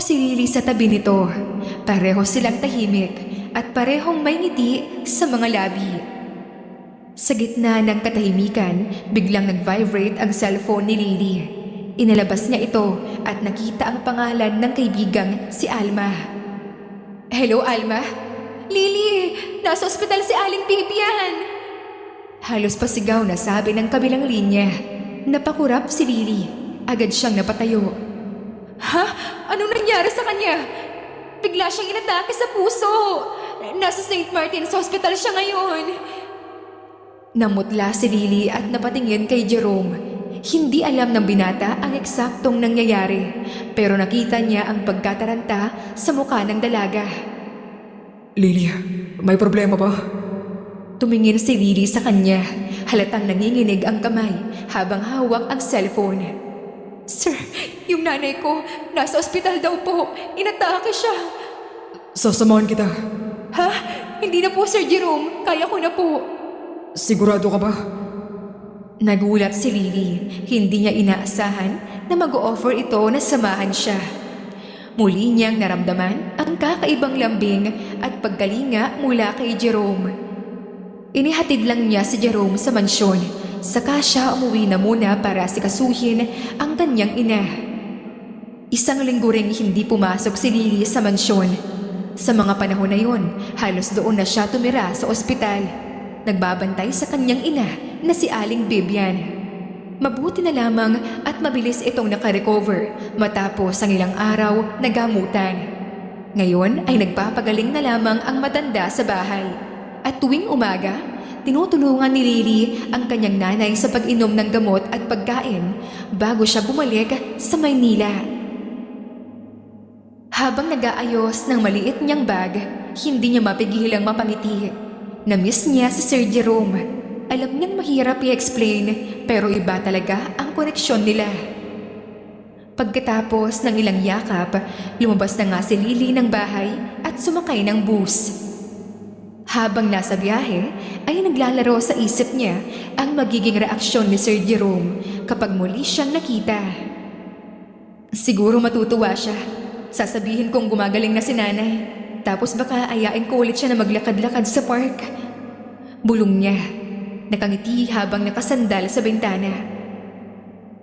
si Lily sa tabi nito. Pareho silang tahimik at parehong may ngiti sa mga labi. Sa gitna ng katahimikan, biglang nag-vibrate ang cellphone ni Lily. Inalabas niya ito at nakita ang pangalan ng kaibigang si Alma. Hello, Alma? Lily, nasa ospital si Aling Bibian! Halos pasigaw na sabi ng kabilang linya. Napakurap si Lily. Agad siyang napatayo. Ha? Anong nangyari sa kanya? Bigla siyang inatake sa puso. Nasa St. Martin's Hospital siya ngayon. Namutla si Lily at napatingin kay Jerome. Hindi alam ng binata ang eksaktong nangyayari, pero nakita niya ang pagkataranta sa mukha ng dalaga. Lily, may problema ba? Tumingin si Lily sa kanya. Halatang nanginginig ang kamay habang hawak ang cellphone. Sir, yung nanay ko, nasa ospital daw po. Inatake siya. Sasamahan kita. Ha? Hindi na po, Sir Jerome. Kaya ko na po. Sigurado ka ba? Nagulat si Lily. Hindi niya inaasahan na mag-o-offer ito na samahan siya. Muli niyang naramdaman ang kakaibang lambing at pagkalinga mula kay Jerome. Inihatid lang niya si Jerome sa mansyon. Saka siya umuwi na muna para sikasuhin ang kanyang ina. Isang linggo ring hindi pumasok si Lily sa mansyon. Sa mga panahon na yon, halos doon na siya tumira sa ospital. Nagbabantay sa kanyang ina na si Aling Bibian. Mabuti na lamang at mabilis itong nakarecover matapos ang ilang araw na gamutan. Ngayon ay nagpapagaling na lamang ang matanda sa bahay. At tuwing umaga, tinutulungan ni Lily ang kanyang nanay sa pag-inom ng gamot at pagkain bago siya bumalik sa Maynila. Habang nag-aayos ng maliit niyang bag, hindi niya mapigilang mapangiti. Na-miss niya si Sir Jerome. Alam niyang mahirap i-explain, pero iba talaga ang koneksyon nila. Pagkatapos ng ilang yakap, lumabas na nga si Lily ng bahay at sumakay ng bus. Habang nasa biyahe, ay naglalaro sa isip niya ang magiging reaksyon ni Sir Jerome kapag muli siyang nakita. Siguro matutuwa siya. Sasabihin kong gumagaling na si nanay. Tapos baka ayain ko ulit siya na maglakad-lakad sa park. Bulong niya. Nakangiti habang nakasandal sa bintana.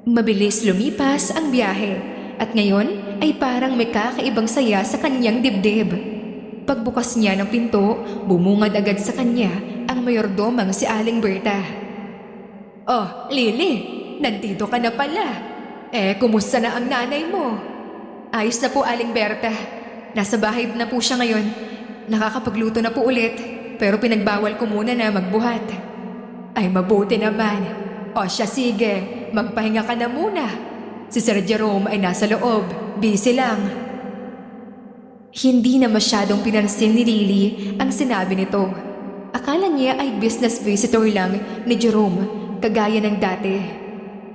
Mabilis lumipas ang biyahe at ngayon ay parang may kakaibang saya sa kanyang dibdib. Pagbukas niya ng pinto, bumungad agad sa kanya ang mayordomang si Aling Berta. Oh, Lily, nandito ka na pala. Kumusta na ang nanay mo? Ayos na po, Aling Berta. Nasa bahay na po siya ngayon. Nakakapagluto na po ulit, pero pinagbawal ko muna na magbuhat. Ay, mabuti naman. O siya, sige, magpahinga ka na muna. Si Sir Jerome ay nasa loob, busy lang. Hindi na masyadong pinansin ni Lily ang sinabi nito. Akala niya ay business visitor lang ni Jerome, kagaya ng dati.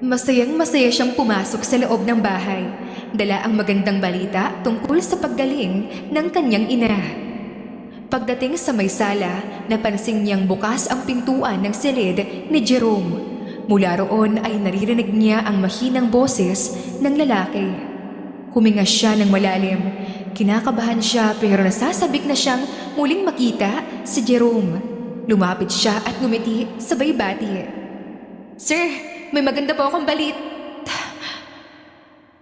Masayang-masaya siyang pumasok sa loob ng bahay. Dala ang magandang balita tungkol sa paggaling ng kanyang ina. Pagdating sa may sala, napansin niyang bukas ang pintuan ng silid ni Jerome. Mula roon ay naririnig niya ang mahinang boses ng lalaki. Huminga siya ng malalim. Kinakabahan siya pero nasasabik na siyang muling makita si Jerome. Lumapit siya at ngumiti sabay bati. Sir, may maganda po akong balit.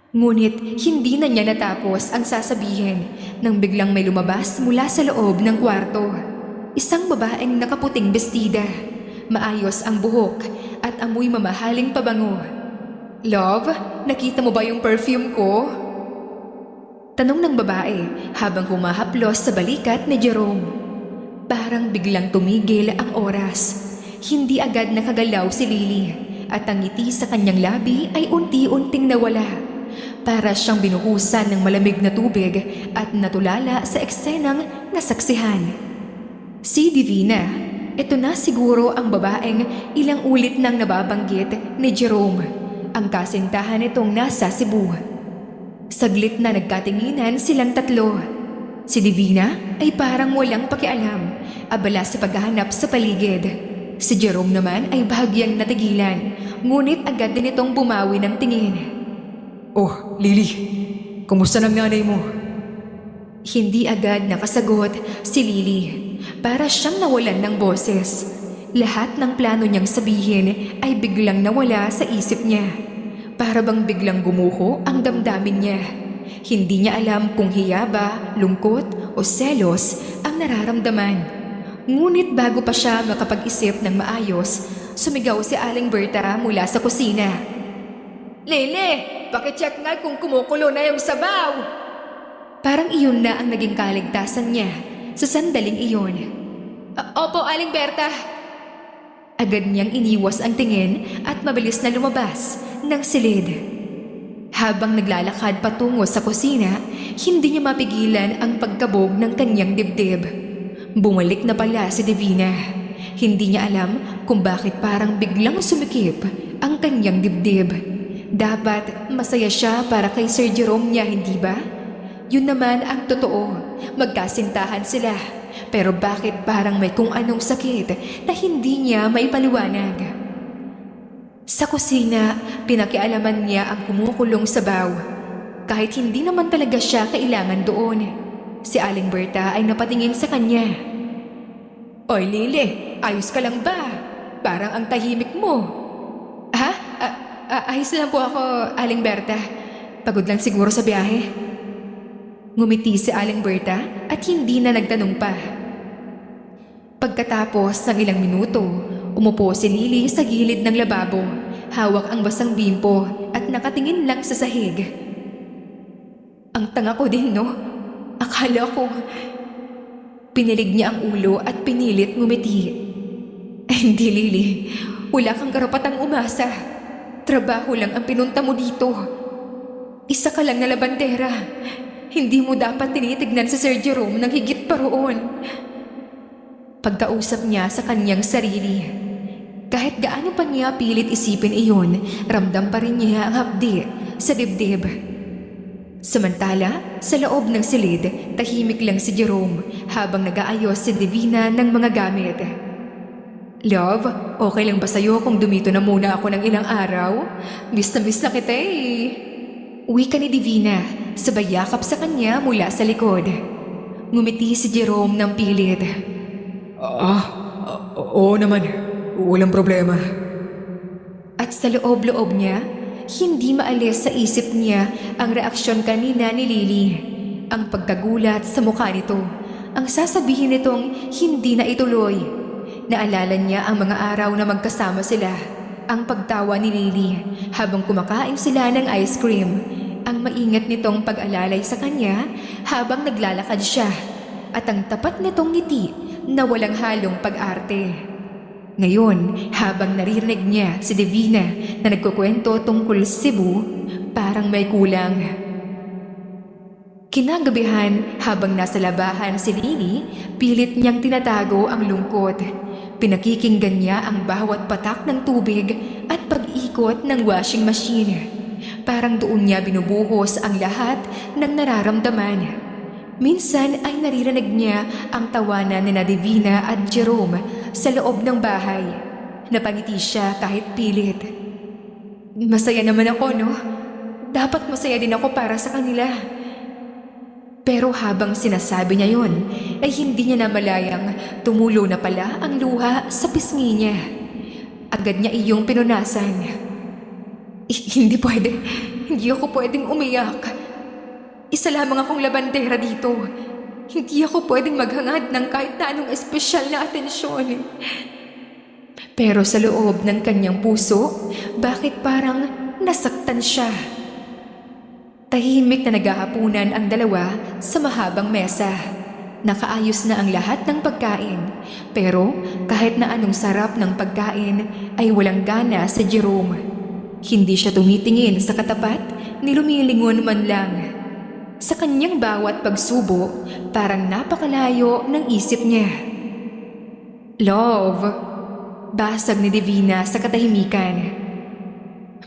Ngunit hindi na niya natapos ang sasabihin nang biglang may lumabas mula sa loob ng kwarto. Isang babaeng nakaputing bestida. Maayos ang buhok at amoy mamahaling pabango. Love, nakita mo ba yung perfume ko? Tanong ng babae habang humahaplos sa balikat ni Jerome. Parang biglang tumigil ang oras. Hindi agad nakagalaw si Lily at ang ngiti sa kanyang labi ay unti-unting nawala. Para siyang binuhusan ng malamig na tubig at natulala sa eksenang nasaksihan. Si Divina, ito na siguro ang babaeng ilang ulit nang nababanggit ni Jerome. Ang kasintahan nitong nasa Cebu. Saglit na nagkatinginan silang tatlo. Si Divina ay parang walang pakialam, abala sa paghahanap sa paligid. Si Jerome naman ay bahagyang natigilan, ngunit agad din itong bumawi ng tingin. Oh, Lily, Kumusta ng nanay mo? Hindi agad nakasagot si Lily. Para siyang nawalan ng boses. Lahat ng plano niyang sabihin ay biglang nawala sa isip niya. Para bang biglang gumuho ang damdamin niya. Hindi niya alam kung hiya ba, lungkot o selos ang nararamdaman. Ngunit bago pa siya makapag-isip ng maayos, sumigaw si Aling Berta mula sa kusina. Lele, pakicheck nga kung kumukulo na yung sabaw. Parang iyon na ang naging kaligtasan niya sa sandaling iyon. Opo, Aling Berta. Agad niyang iniwas ang tingin at mabilis na lumabas ng silid. Habang naglalakad patungo sa kusina, hindi niya mapigilan ang pagkabog ng kanyang dibdib. Bumalik na pala si Divina. Hindi niya alam kung bakit parang biglang sumikip ang kanyang dibdib. Dapat masaya siya para kay Sir Jerome niya, hindi ba? Yun naman ang totoo. Magkasintahan sila. Pero bakit parang may kung anong sakit na hindi niya maipaliwanag? Sa kusina, pinakialaman niya ang kumukulong sabaw. Kahit hindi naman talaga siya kailangan doon. Si Aling Berta ay napatingin sa kanya. Oy Lily, ayos ka lang ba? Parang ang tahimik mo. Ha? Ayos lang po ako, Aling Berta. Pagod lang siguro sa biyahe. Ngumiti si Aling Berta at hindi na nagtanong pa. Pagkatapos ng ilang minuto, umupo si Lily sa gilid ng lababo, hawak ang basang bimpo at nakatingin lang sa sahig. Ang tanga ko din, no? Akala ko... Pinilig niya ang ulo at pinilit ngumiti. Hindi, Lily. Wala kang karapatang umasa. Trabaho lang ang pinunta mo dito. Isa ka lang na labandera. Hindi mo dapat tinitignan si Sir Jerome ng higit pa roon. Pagkausap niya sa kanyang sarili. Kahit gaano pa niya pilit isipin iyon, ramdam pa rin niya ang hapdi sa dibdib. Samantala, sa loob ng silid, tahimik lang si Jerome habang nag-aayos si Divina ng mga gamit. Love, okay lang ba sa'yo kung dumito na muna ako ng ilang araw? Miss na kita eh. Uwi ka ni Divina, sabay yakap sa kanya mula sa likod. Ngumiti si Jerome ng pilit. Oo naman. Walang problema. At sa loob-loob niya, hindi maalis sa isip niya ang reaksyon kanina ni Lily. Ang pagkagulat sa mukha nito. Ang sasabihin nitong hindi na ituloy. Naalala niya ang mga araw na magkasama sila. Ang pagtawa ni Lily habang kumakain sila ng ice cream. Ang maingat nitong pag-alalay sa kanya habang naglalakad siya. At ang tapat nitong ngiti na walang halong pag-arte. Ngayon, habang naririnig niya si Divina na nagkukwento tungkol sa Cebu, parang may kulang. Kinagabihan, habang nasa labahan si Lily, pilit niyang tinatago ang lungkot. Pinakikinggan niya ang bawat patak ng tubig at pag-ikot ng washing machine. Parang doon niya binubuhos ang lahat ng nararamdaman. Minsan ay naririnig niya ang tawanan ni Divina at Jerome sa loob ng bahay. Napangiti siya kahit pilit. Masaya naman ako, no? Dapat masaya din ako para sa kanila. Pero habang sinasabi niya yon, ay hindi niya namalayang tumulo na pala ang luha sa pisngi niya. Agad niya iyong pinunasan. Hindi pwede. Hindi ako pwedeng umiyak. Isa lamang akong labandera dito. Hindi ako pwedeng maghangad ng kahit na anong espesyal na atensyon. Pero sa loob ng kanyang puso, bakit parang nasaktan siya? Tahimik na naghahapunan ang dalawa sa mahabang mesa. Nakaayos na ang lahat ng pagkain. Pero kahit na anong sarap ng pagkain ay walang gana sa Jerome. Hindi siya tumitingin sa katapat ni lumilingon man lang. Sa kanyang bawat pagsubok, parang napakalayo ng isip niya. Love, basag ni Divina sa katahimikan.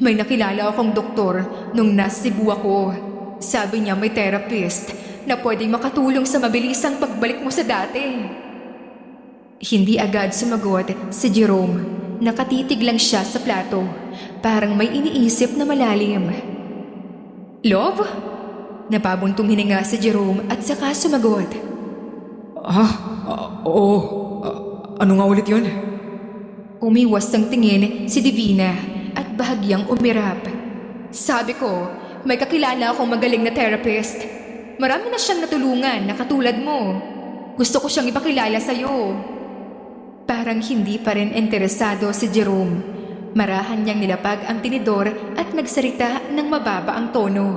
May nakilala akong doktor nung nasa Cebu ako. Sabi niya may therapist na pwedeng makatulong sa mabilisang pagbalik mo sa dati. Hindi agad sumagot si Jerome. Nakatitig lang siya sa plato. Parang may iniisip na malalim. Love? Napabuntong hininga si Jerome at saka sumagot. Oo. Ano nga ulit yun? Umiwas ng tingin si Divina at bahagyang umirap. Sabi ko, may kakilala akong magaling na therapist. Marami na siyang natulungan na katulad mo. Gusto ko siyang ipakilala sa'yo. Parang hindi pa rin interesado si Jerome. Marahan niyang nilapag ang tinidor at nagsalita ng mababa ang tono.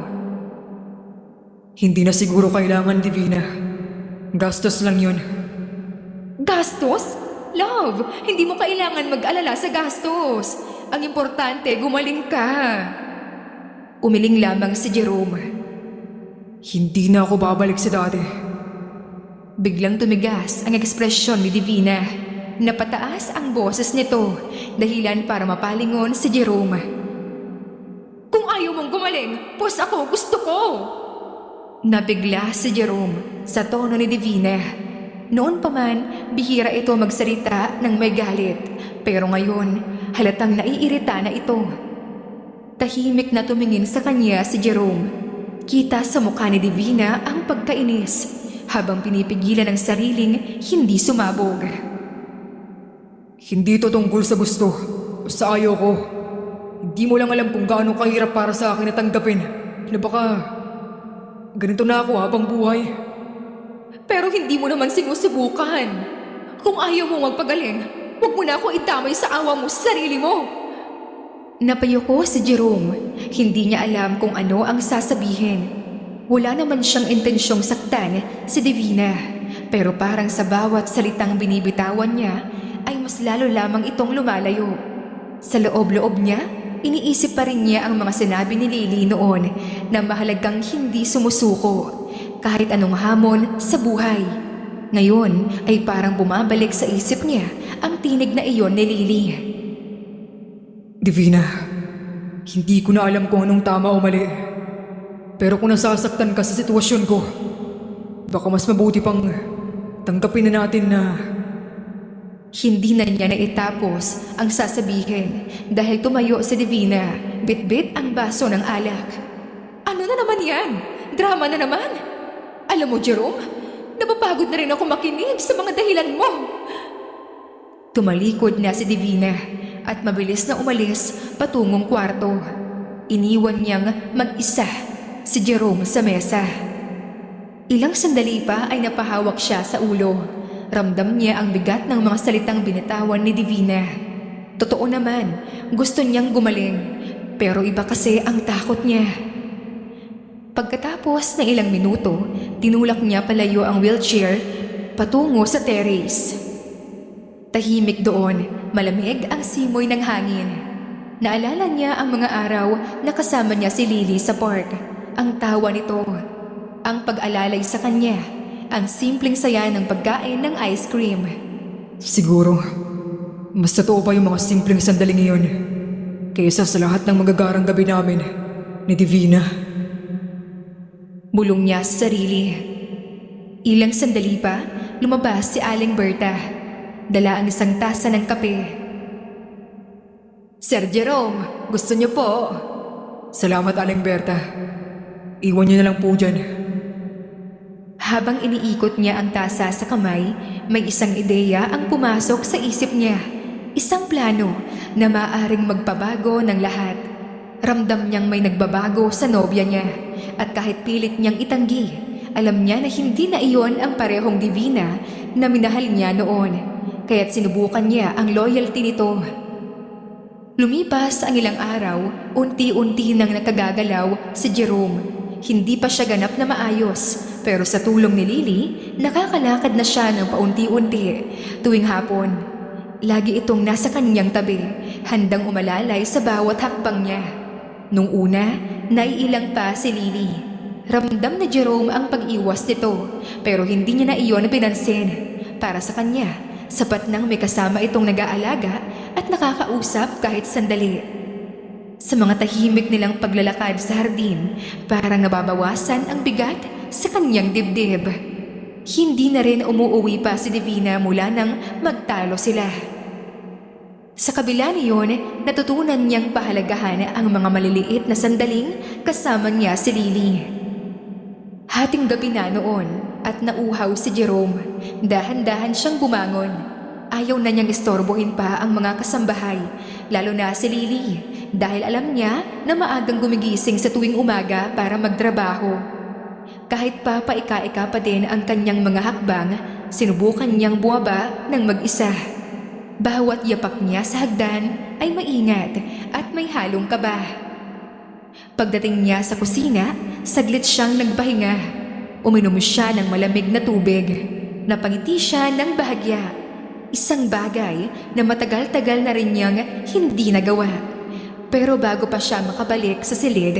Hindi na siguro kailangan, Divina. Gastos lang yun. Gastos? Love, hindi mo kailangan mag-alala sa gastos. Ang importante, gumaling ka. Umiling lamang si Jerome. Hindi na ako babalik sa dati. Biglang tumigas ang ekspresyon ni Divina. Napataas ang boses nito, dahilan para mapalingon si Jerome. Kung ayaw mong gumaling, pos ako, gusto ko! Nabigla si Jerome sa tono ni Divina. Noon pa man, bihira ito magsalita ng may galit. Pero ngayon, halatang naiirita na ito. Tahimik na tumingin sa kanya si Jerome. Kita sa mukha ni Divina ang pagkainis, habang pinipigilan ang sariling hindi sumabog. Hindi to tungkol sa gusto, sa ayaw ko. Hindi mo lang alam kung gaano kahirap para sa akin na tanggapin na baka ganito na ako habang buhay. Pero hindi mo naman sinusubukan. Kung ayaw mo magpagaling, huwag mo na ako itamay sa awa mo sa sarili mo. Napayoko si Jerome. Hindi niya alam kung ano ang sasabihin. Wala naman siyang intensyong saktan si Divina. Pero parang sa bawat salitang binibitawan niya, ay mas lalo lamang itong lumalayo. Sa loob-loob niya, iniisip pa rin niya ang mga sinabi ni Lily noon na mahalagang hindi sumusuko kahit anong hamon sa buhay. Ngayon ay parang bumabalik sa isip niya ang tinig na iyon ni Lily. Divina, hindi ko na alam kung anong tama o mali. Pero kung nasasaktan ka sa sitwasyon ko, baka mas mabuti pang tanggapin na natin na... Hindi na niya naitapos ang sasabihin dahil tumayo si Divina, bit-bit ang baso ng alak. Ano na naman yan? Drama na naman? Alam mo, Jerome, napapagod na rin ako makinig sa mga dahilan mo. Tumalikod na si Divina at mabilis na umalis patungong kwarto. Iniwan niyang mag-isa si Jerome sa mesa. Ilang sandali pa ay napahawak siya sa ulo. Ramdam niya ang bigat ng mga salitang binitawan ni Divina. Totoo naman, gusto niyang gumaling, pero iba kasi ang takot niya. Pagkatapos ng ilang minuto, tinulak niya palayo ang wheelchair patungo sa terrace. Tahimik doon, malamig ang simoy ng hangin. Naalala niya ang mga araw na kasama niya si Lily sa park. Ang tawa nito, ang pag-alalay sa kanya, ang simpleng saya ng pagkain ng ice cream. Siguro, mas totoo pa yung mga simpleng sandaling iyon kaysa sa lahat ng magagarang gabi namin ni Divina. Bulong niya sa sarili. Ilang sandali pa, lumabas si Aling Berta. Dala ang isang tasa ng kape. Sir Jerome, gusto niyo po? Salamat, Aling Berta. Iwan niyo na lang po dyan. Habang iniikot niya ang tasa sa kamay, may isang ideya ang pumasok sa isip niya. Isang plano na maaaring magpabago ng lahat. Ramdam niyang may nagbabago sa nobya niya. At kahit pilit niyang itanggi, alam niya na hindi na iyon ang parehong Divina na minahal niya noon. Kaya't sinubukan niya ang loyalty nito. Lumipas ang ilang araw, unti-unti nang nakagagalaw si Jerome. Hindi pa siya ganap na maayos, pero sa tulong ni Lily, nakakalakad na siya ng paunti-unti. Tuwing hapon, lagi itong nasa kanyang tabi, handang umalalay sa bawat hakbang niya. Nung una, naiilang pa si Lily. Ramdam na Jerome ang pag-iwas nito, pero hindi niya na iyon pinansin. Para sa kanya, sapat nang may kasama itong nag-aalaga at nakakausap kahit sandali. Sa mga tahimik nilang paglalakad sa hardin, parang nababawasan ang bigat sa kanyang dibdib. Hindi na rin umuuwi pa si Divina mula nang magtalo sila. Sa kabila niyon, natutunan niyang pahalagahan ang mga maliliit na sandaling kasama niya si Lily. Hating gabi na noon at nauhaw si Jerome. Dahan-dahan siyang bumangon. Ayaw na niyang istorbohin pa ang mga kasambahay, lalo na si Lily, dahil alam niya na maagang gumigising sa tuwing umaga para magtrabaho. Kahit pa paika-ika pa din ang kanyang mga hakbang, sinubukan niyang bumaba ng mag-isa. Bawat yapak niya sa hagdan ay maingat at may halong kaba. Pagdating niya sa kusina, saglit siyang nagpahinga. Uminom siya ng malamig na tubig. Napangiti siya ng bahagya. Isang bagay na matagal-tagal na rin niyang hindi nagawa. Pero bago pa siya makabalik sa silid,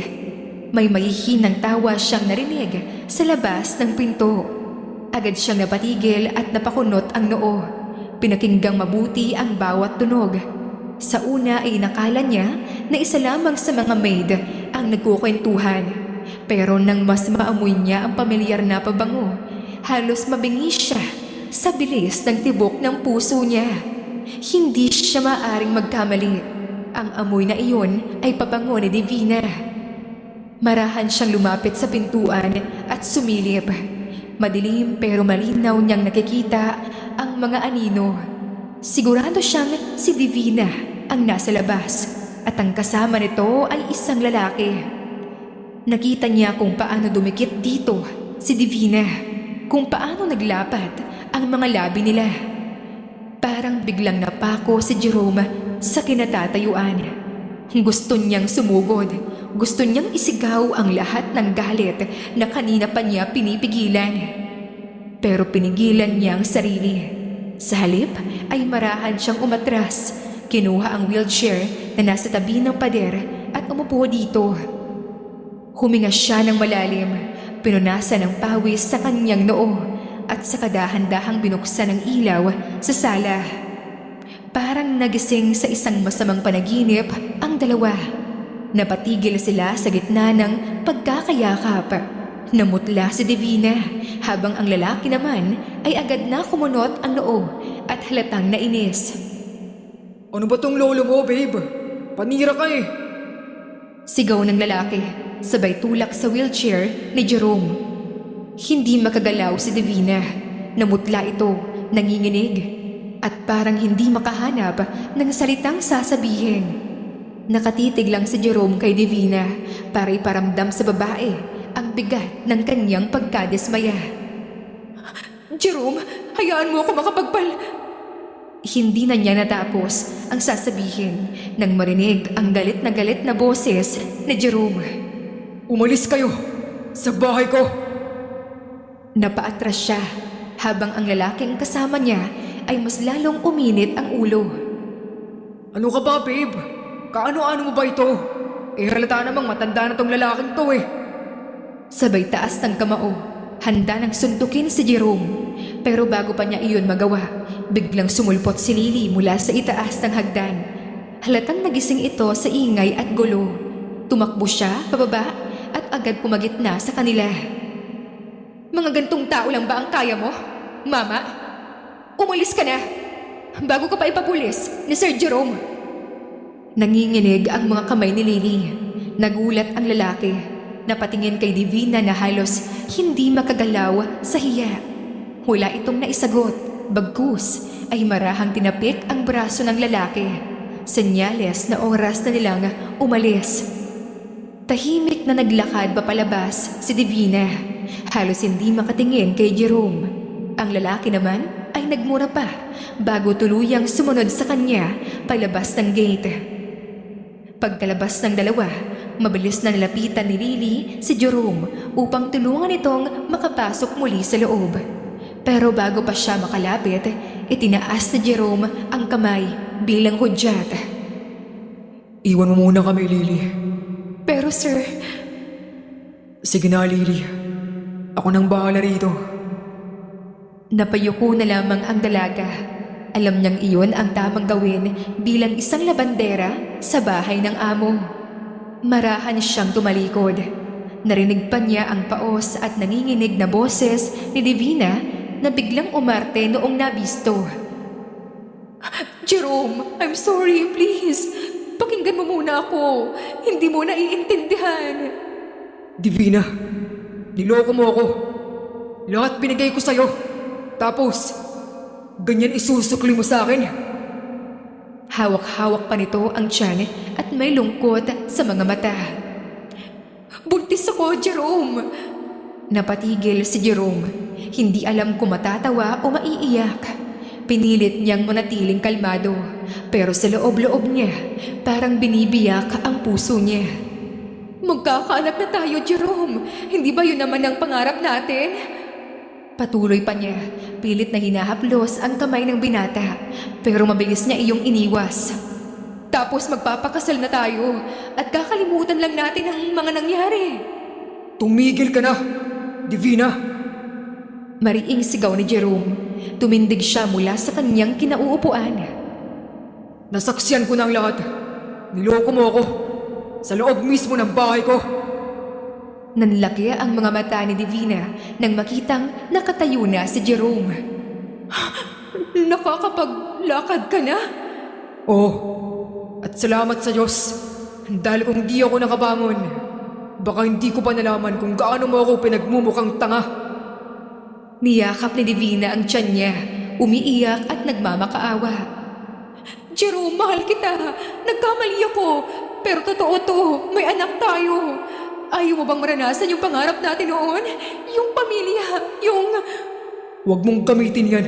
may mahihinang tawa siyang narinig sa labas ng pinto. Agad siyang napatigil at napakunot ang noo. Pinakinggang mabuti ang bawat tunog. Sa una ay nakala niya na isa lamang sa mga maid ang nagkukwentuhan. Pero nang mas maamoy niya ang pamilyar na pabango, halos mabingi siya sa bilis ng tibok ng puso niya. Hindi siya maaring magkamali. Ang amoy na iyon ay pabango ni Divina. Marahan siyang lumapit sa pintuan at sumilip. Madilim pero malinaw niyang nakikita ang mga anino. Sigurado siyang si Divina ang nasa labas at ang kasama nito ay isang lalaki. Nakita niya kung paano dumikit dito si Divina, kung paano naglapat ang mga labi nila. Parang biglang napako si Jerome sa kinatatayuan. Gusto niyang sumugod. Gusto niyang isigaw ang lahat ng galit na kanina pa niya pinipigilan. Pero pinigilan niya ang sarili. Sa halip ay marahan siyang umatras. Kinuha ang wheelchair na nasa tabi ng pader at umupo dito. Huminga siya ng malalim. Pinunasan ng pawis sa kanyang noo at sa kadahan-dahang binuksan ng ilaw sa sala. Parang nagising sa isang masamang panaginip ang dalawa. Napatigil sila sa gitna ng pagkakayakap. Namutla si Divina habang ang lalaki naman ay agad na kumunot ang noo at halatang nainis. Ano ba tong lolo mo, babe? Panira ka eh. Sigaw ng lalaki, sabay tulak sa wheelchair ni Jerome. Hindi makagalaw si Divina. Namutla ito, nanginginig, at parang hindi makahanap ng salitang sasabihin. Nakatitig lang si Jerome kay Divina para iparamdam sa babae ang bigat ng kanyang pagkadismaya. Jerome, hayaan mo ako makapagpal... Hindi na niya natapos ang sasabihin nang marinig ang galit na boses ni Jerome. Umalis kayo sa bahay ko. Napaatras siya habang ang lalaking kasama niya ay mas lalong uminit ang ulo. Ano ka ba, babe? Kaano-ano mo ba ito? Eh halata namang matanda na tong lalaking to eh. Sabay taas ng kamao, handa nang suntukin si Jerome. Pero bago pa niya iyon magawa, biglang sumulpot si Lily mula sa itaas ng hagdan. Halatang nagising ito sa ingay at gulo. Tumakbo siya pababa at agad pumagitna sa kanila. Mga gantong tao lang ba ang kaya mo, Mama? Umalis ka na, bago ka pa ipapulis ni Sir Jerome. Nanginginig ang mga kamay ni Lily. Nagulat ang lalaki. Napatingin kay Divina na halos hindi makagalaw sa hiya. Wala itong naisagot, bagkus ay marahang tinapik ang braso ng lalaki. Senyales na oras na nilang umalis. Tahimik na naglakad papalabas si Divina. Halos hindi makatingin kay Jerome. Ang lalaki naman ay nagmura pa bago tuluyang sumunod sa kanya palabas ng gate. Pagkalabas ng dalawa, mabilis na nilapitan ni Lily si Jerome upang tulungan itong makapasok muli sa loob. Pero bago pa siya makalapit, itinaas ni Jerome ang kamay bilang hudyat. Iwan mo muna kami, Lily. Pero sir... Sige na, Lily. Ako nang bahala rito. Napayuko na lamang ang dalaga. Alam niyang iyon ang tamang gawin bilang isang labandera sa bahay ng amo. Marahan siyang tumalikod. Narinig pa niya ang paos at nanginginig na boses ni Divina na biglang umarte noong nabisto. Jerome, I'm sorry, please. Pakinggan mo muna ako. Hindi mo naiintindihan. Divina, Niloko mo ako. Lahat binigay ko sa'yo. Tapos, ganyan isusukli mo sa akin? Hawak-hawak pa nito ang tiyan at may lungkot sa mga mata. Buntis ako, Jerome! Napatigil si Jerome. Hindi alam kung matatawa o maiiyak. Pinilit niyang manatiling kalmado, pero sa loob-loob niya, parang binibiyak ang puso niya. Magkakaanak na tayo, Jerome! Hindi ba yun naman ang pangarap natin? Patuloy pa niya, pilit na hinahaplos ang kamay ng binata, pero mabilis niya iyong iniwas. Tapos magpapakasal na tayo at kakalimutan lang natin ang mga nangyari. Tumigil ka na, Divina! Mariing sigaw ni Jerome. Tumindig siya mula sa kanyang kinauupuan. Nasaksiyan ko na ang lahat. Niloko mo ako. Sa loob mismo ng bahay ko. Nanlaki ang mga mata ni Divina nang makitang nakatayo na si Jerome. Nakakapaglakad ka na? Oo. At salamat sa Diyos. Dahil kung di ako nakabangon, baka hindi ko pa nalaman kung gaano mo ako pinagmumukhang tanga. Niyakap ni Divina ang tiyan niya, umiiyak at nagmamakaawa. Jerome, mahal kita. Nagkamali ako. Pero totoo to, may anak tayo. Ayaw mo bang maranasan yung pangarap natin noon? Yung pamilya, yung... Huwag mong gamitin yan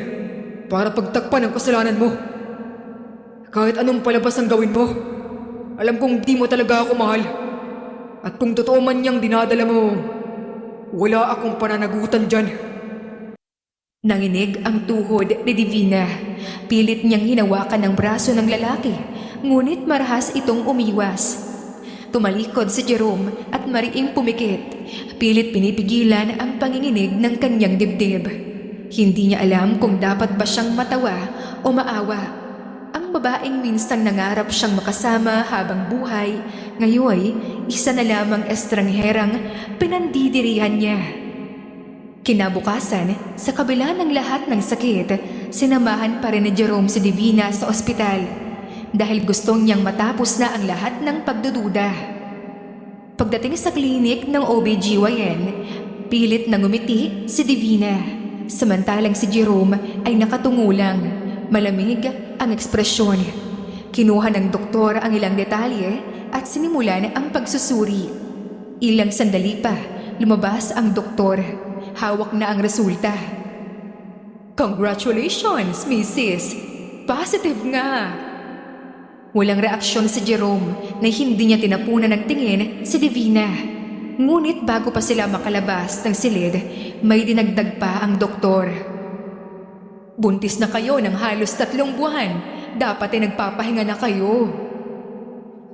para pagtakpan ang kasalanan mo. Kahit anong palabas ang gawin mo, alam kong di mo talaga ako mahal. At kung totoo man niyang dinadala mo, wala akong pananagutan dyan. Nanginig ang tuhod ni Divina. Pilit niyang hinawakan ang braso ng lalaki, ngunit marahas itong umiwas. Tumalikod si Jerome at mariing pumikit. Pilit pinipigilan ang panginginig ng kanyang dibdib. Hindi niya alam kung dapat ba siyang matawa o maawa. Ang babaeng minsang nangarap siyang makasama habang buhay, ngayon isa na lamang estrangherang pinandidirihan niya. Kinabukasan, sa kabila ng lahat ng sakit, sinamahan pa rin ni Jerome si Divina sa ospital dahil gustong niyang matapos na ang lahat ng pagdududa. Pagdating sa klinik ng OBGYN, pilit na ngumiti si Divina, samantalang si Jerome ay nakatungo lang, malamig ang ekspresyon. Kinuha ng doktor ang ilang detalye at sinimulan ang pagsusuri. Ilang sandali pa, lumabas ang doktor. Hawak na ang resulta. Congratulations, Mrs. Positive nga. Walang reaksyon si Jerome na hindi niya tinapunan ng tingin si Divina. Ngunit bago pa sila makalabas ng silid, may dinagdag pa ang doktor. Buntis na kayo ng halos 3 buwan. Dapat ay nagpapahinga na kayo.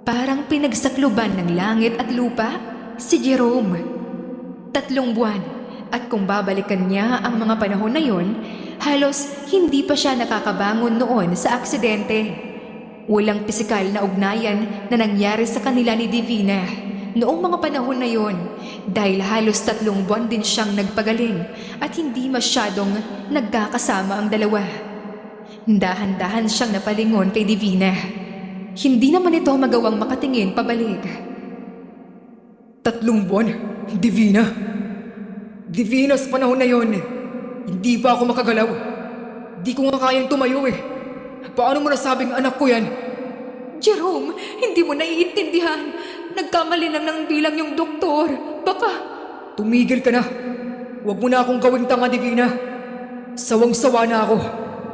Parang pinagsakluban ng langit at lupa si Jerome. 3 buwan. At kung babalikan niya ang mga panahon na yon, halos hindi pa siya nakakabangon noon sa aksidente. Walang pisikal na ugnayan na nangyari sa kanila ni Divina noong mga panahon na yon dahil halos 3 buwan din siyang nagpagaling at hindi masyadong nagkakasama ang dalawa. Dahan-dahan siyang napalingon kay Divina. Hindi naman ito magawang makatingin pabalik. 3 buwan? Divina? Divina, sa panahon na yon, hindi pa ako makagalaw. Di ko nga kayang tumayo eh. Paano mo nasabing anak ko yan? Jerome, hindi mo naiintindihan. Nagkamali lang ng bilang yung doktor. Baka... Tumigil ka na. Huwag mo na akong gawing tanga, Divina. Sawang-sawa na ako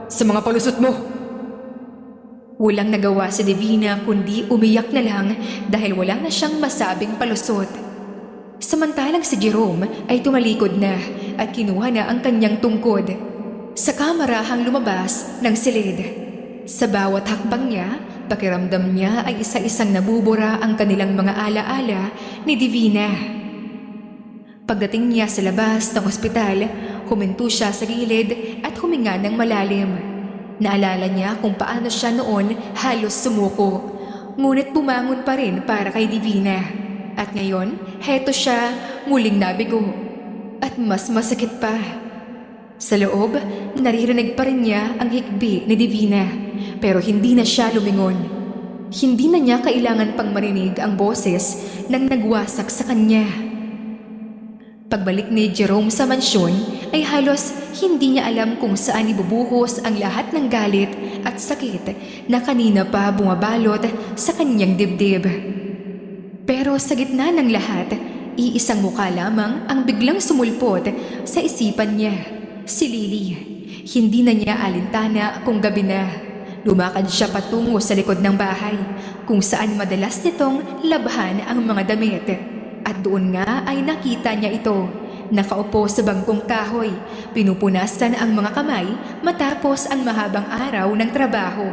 sa mga palusot mo. Walang nagawa si Divina kundi umiyak na lang dahil wala na siyang masabing palusot. Samantalang si Jerome ay tumalikod na at kinuha na ang kanyang tungkod. Sa kamarahang lumabas ng silid. Sa bawat hakbang niya, pakiramdam niya ay isa-isang nabubura ang kanilang mga alaala ni Divina. Pagdating niya sa labas ng ospital, huminto siya sa gilid at huminga ng malalim. Naalala niya kung paano siya noon halos sumuko, ngunit bumangon pa rin para kay Divina. At ngayon, heto siya, muling nabigo. At mas masakit pa. Sa loob, naririnig pa rin niya ang hikbi ni Divina, pero hindi na siya lumingon. Hindi na niya kailangan pang marinig ang boses nang nagwasak sa kanya. Pagbalik ni Jerome sa mansyon ay halos hindi niya alam kung saan ibubuhos ang lahat ng galit at sakit na kanina pa bumabalot sa kanyang dibdib. Pero sa gitna ng lahat, iisang mukha lamang ang biglang sumulpot sa isipan niya, si Lily. Hindi na niya alintana kung gabi na. Lumakad siya patungo sa likod ng bahay kung saan madalas nitong labhan ang mga damit. At doon nga ay nakita niya ito, nakaupo sa bangkong kahoy, pinupunasan ang mga kamay matapos ang mahabang araw ng trabaho.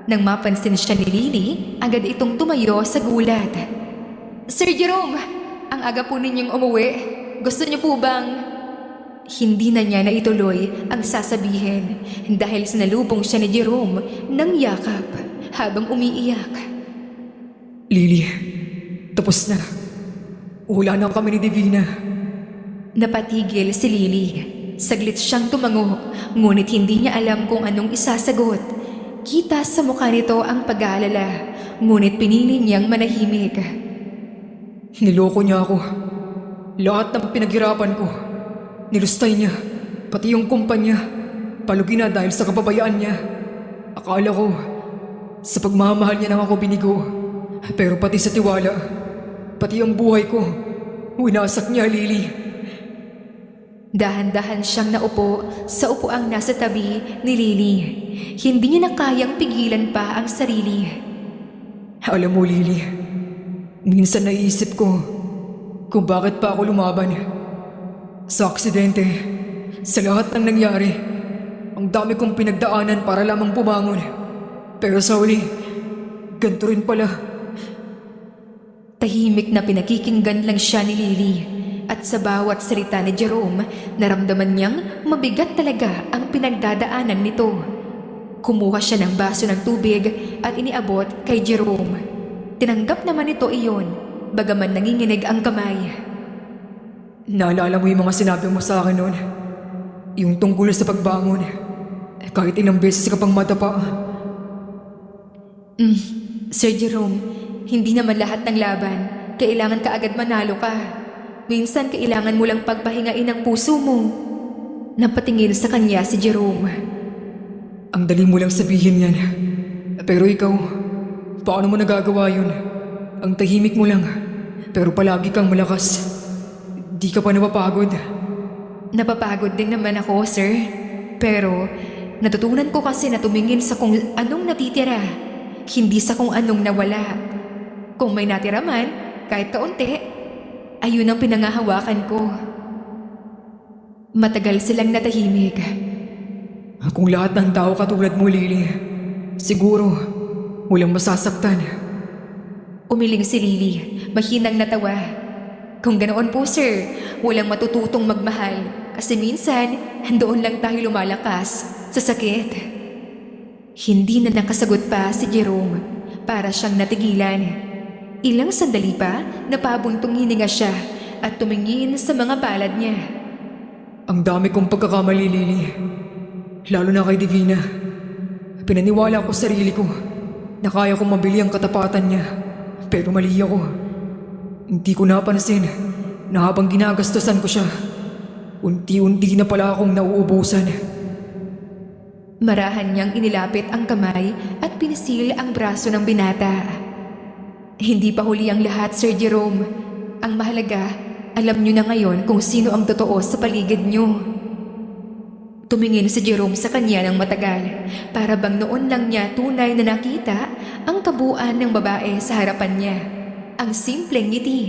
Nang mapansin siya ni Lily, agad itong tumayo sa gulat. "Sir Jerome, ang aga po ninyong umuwi. Gusto niyo po bang..." Hindi na niya naituloy ang sasabihin dahil sinalubong siya ni Jerome ng yakap habang umiiyak. Lily, tapos na. Wala na kami ni Divina. Napatigil si Lily. Saglit siyang tumango, ngunit hindi niya alam kung anong isasagot. Kita sa mukha nito ang pag-aalala, ngunit pinili niyang manahimik. Niloko niya ako. Lahat ng pinaghirapan ko. Nilustay niya, pati yung kumpanya. Palugi na dahil sa kapabayaan niya. Akala ko, sa pagmamahal niya lang ako binigo. Pero pati sa tiwala, pati ang buhay ko, winasak niya, Lily. Dahan-dahan siyang naupo sa upuang nasa tabi ni Lily. Hindi niya na kayang pigilan pa ang sarili. Alam mo, Lily, minsan naiisip ko kung bakit pa ako lumaban. Sa aksidente, sa lahat ng nangyari, ang dami kong pinagdaanan para lamang bumangon. Pero sa huli, ganito rin pala. Tahimik na pinakikinggan lang siya ni Lily. At sa bawat salita ni Jerome, naramdaman niyang mabigat talaga ang pinagdadaanan nito. Kumuha siya ng baso ng tubig at iniabot kay Jerome. Tinanggap naman ito iyon, bagaman nanginginig ang kamay. Naalala mo yung mga sinabi mo sa akin noon? Yung tungkol sa pagbangon. Kahit ilang beses ka pang matapa. Sir Jerome, hindi naman lahat ng laban kailangan ka agad manalo ka. Minsan kailangan mo lang pagpahingain ang puso mo. Napatingin sa kanya si Jerome. Ang dali mo lang sabihin yan. Pero ikaw, paano mo nagagawa yun? Ang tahimik mo lang, pero palagi kang malakas. Di ka pa napapagod. Napapagod din naman ako, sir. Pero natutunan ko kasi na tumingin sa kung anong natitira, hindi sa kung anong nawala. Kung may natira man, kahit kaunti, ayun ang pinangahawakan ko. Matagal silang natahimik. Kung lahat ng tao katulad mo, Lily, siguro walang masasaktan. Umiling si Lily, mahinang natawa. Kung ganoon po, sir, walang matututong magmahal kasi minsan doon lang tayo lumalakas sa sakit. Hindi na nakasagot pa si Jerome, para siyang natigilan. Ilang sandali pa, napabuntong hininga siya at tumingin sa mga palad niya. Ang dami kong pagkakamali, Lily. Lalo na kay Divina. Pinaniwala ko sa sarili ko na kaya kong mabili ang katapatan niya. Pero mali ako. Hindi ko napansin na habang ginagastusan ko siya, unti-unti na pala akong nauubusan. Marahan niyang inilapit ang kamay at pinisil ang braso ng binata. Hindi pa huli ang lahat, Sir Jerome. Ang mahalaga, alam niyo na ngayon kung sino ang totoo sa paligid niyo. Tumingin si Jerome sa kanya ng matagal, para bang noon lang niya tunay na nakita ang kabuuan ng babae sa harapan niya. Ang simpleng ngiti.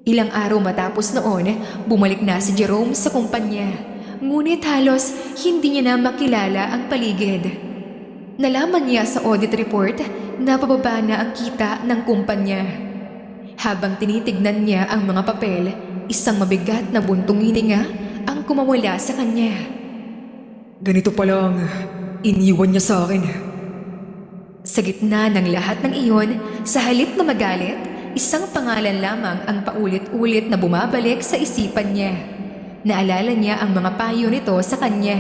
Ilang araw matapos noon, bumalik na si Jerome sa kumpanya. Ngunit halos hindi niya na makilala ang paligid. Nalaman niya sa audit report na pababa na ang kita ng kumpanya. Habang tinitignan niya ang mga papel, isang mabigat na buntong hininga ang kumawala sa kanya. Ganito pala ang iniwan niya sa akin. Sa gitna ng lahat ng iyon, sa halip na magalit, isang pangalan lamang ang paulit-ulit na bumabalik sa isipan niya. Naalala niya ang mga payo nito sa kanya.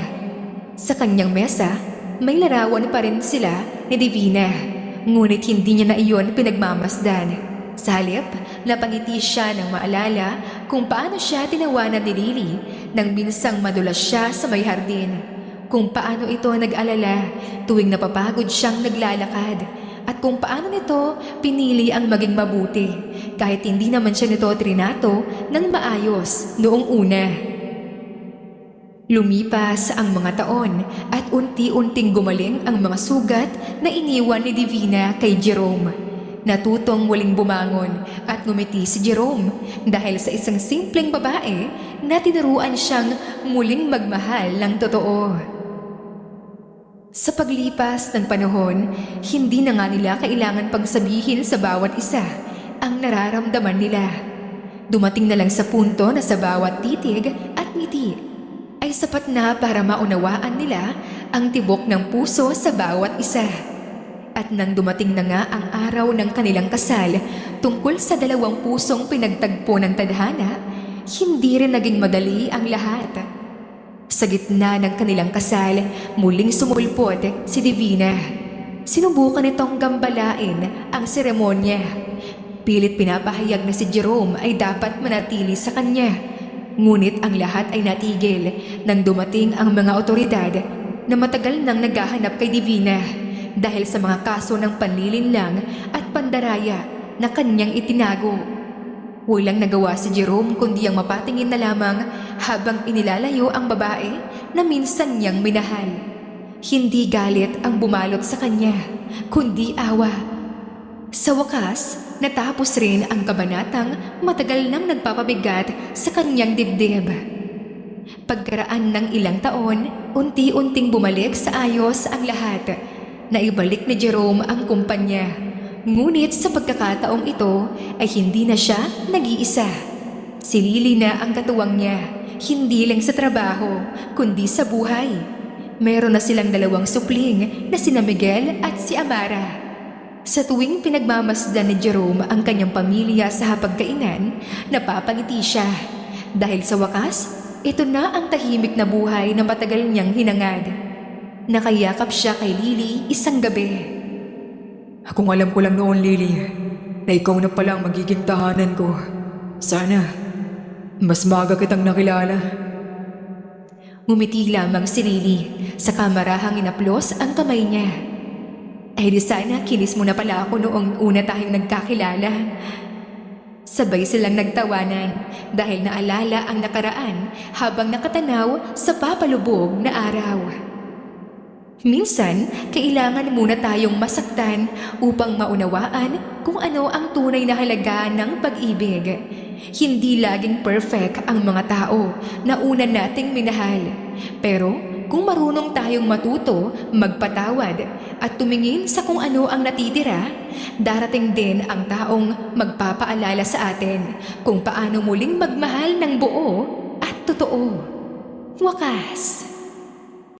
Sa kanyang mesa, may larawan pa rin sila ni Divina. Ngunit hindi niya na iyon pinagmamasdan. Sa halip, napangiti siya ng maalala kung paano siya tinawanan ni Lily nang minsang madulas siya sa may hardin. Kung paano ito nag-alala tuwing napapagod siyang naglalakad. At kung paano nito pinili ang maging mabuti kahit hindi naman siya nito trinato ng maayos noong una. Lumipas ang mga taon at unti-unting gumaling ang mga sugat na iniwan ni Divina kay Jerome. Natutong waling bumangon at ngumiti si Jerome dahil sa isang simpleng babae na tinuruan siyang muling magmahal ng totoo. Sa paglipas ng panahon, hindi na nga nila kailangan pagsabihin sa bawat isa ang nararamdaman nila. Dumating na lang sa punto na sa bawat titig at ngiti ay sapat na para maunawaan nila ang tibok ng puso sa bawat isa. At nang dumating na nga ang araw ng kanilang kasal tungkol sa dalawang pusong pinagtagpo ng tadhana, hindi rin naging madali ang lahat. Sa gitna ng kanilang kasal, muling sumulpot si Divina. Sinubukan nitong gambalain ang seremonya. Pilit pinapahayag na si Jerome ay dapat manatili sa kanya. Ngunit ang lahat ay natigil nang dumating ang mga otoridad na matagal nang naghahanap kay Divina dahil sa mga kaso ng panlilinlang at pandaraya na kanyang itinago. Walang nagawa si Jerome kundi ang mapatingin na lamang habang inilalayo ang babae na minsan niyang minahal. Hindi galit ang bumalot sa kanya, kundi awa. Sa wakas, natapos rin ang kabanatang matagal nang nagpapabigat sa kanyang dibdib. Pagkaraan ng ilang taon, unti-unting bumalik sa ayos ang lahat. Naibalik ni Jerome ang kumpanya. Ngunit sa pagkakataong ito ay hindi na siya nag-iisa. Si Lily na ang katuwang niya, hindi lang sa trabaho, kundi sa buhay. Meron na silang dalawang supling na sina Miguel at si Amara. Sa tuwing pinagmamasdan ni Jerome ang kanyang pamilya sa hapagkainan, napapangiti siya. Dahil sa wakas, ito na ang tahimik na buhay na matagal niyang hinangad. Nakayakap siya kay Lily isang gabi. Kung alam ko lang noon, Lily, na ikaw na pala ang magiging tahanan ko. Sana, mas maaga kitang nakilala. Ngumiti lamang si Lily, saka marahang inaplos ang kamay niya. Ay di sana kinis mo na pala ako noong una tayong nagkakilala. Sabay silang nagtawanan dahil naalala ang nakaraan habang nakatanaw sa papalubog na araw. Minsan, kailangan muna tayong masaktan upang maunawaan kung ano ang tunay na halaga ng pag-ibig. Hindi laging perfect ang mga tao na una nating minahal. Pero kung marunong tayong matuto, magpatawad at tumingin sa kung ano ang natitira, darating din ang taong magpapaalala sa atin kung paano muling magmahal ng buo at totoo. Wakas.